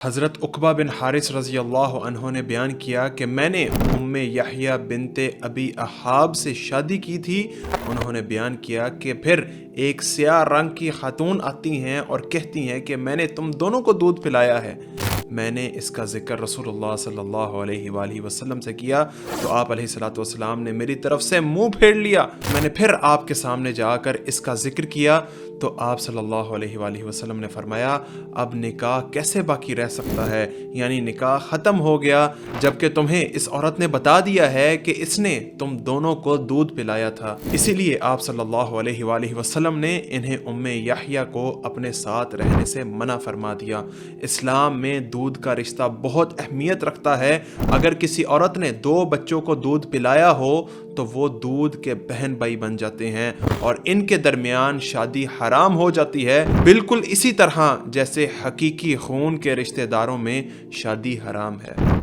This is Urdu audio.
حضرت عقبہ بن حارث رضی اللہ عنہ نے بیان کیا کہ میں نے ام یحییٰ بنت ابی احاب سے شادی کی تھی۔ انہوں نے بیان کیا کہ پھر ایک سیاہ رنگ کی خاتون آتی ہیں اور کہتی ہیں کہ میں نے تم دونوں کو دودھ پلایا ہے۔ میں نے اس کا ذکر رسول اللہ صلی اللہ علیہ وآلہ وسلم سے کیا تو آپ علیہ الصلوۃ والسلام نے میری طرف سے منہ پھیر لیا۔ میں نے پھر آپ کے سامنے جا کر اس کا ذکر کیا تو آپ صلی اللہ علیہ وآلہ وسلم نے فرمایا اب نکاح کیسے باقی رہ سکتا ہے، یعنی نکاح ختم ہو گیا جبکہ تمہیں اس عورت نے بتا دیا ہے کہ اس نے تم دونوں کو دودھ پلایا تھا۔ اسی لیے آپ صلی اللہ علیہ وآلہ وسلم نے انہیں ام یحییٰ کو اپنے ساتھ رہنے سے منع فرما دیا۔ اسلام میں دودھ کا رشتہ بہت اہمیت رکھتا ہے۔ اگر کسی عورت نے 2 بچوں کو دودھ پلایا ہو تو وہ دودھ کے بہن بھائی بن جاتے ہیں اور ان کے درمیان شادی حرام ہو جاتی ہے، بالکل اسی طرح جیسے حقیقی خون کے رشتہ داروں میں شادی حرام ہے۔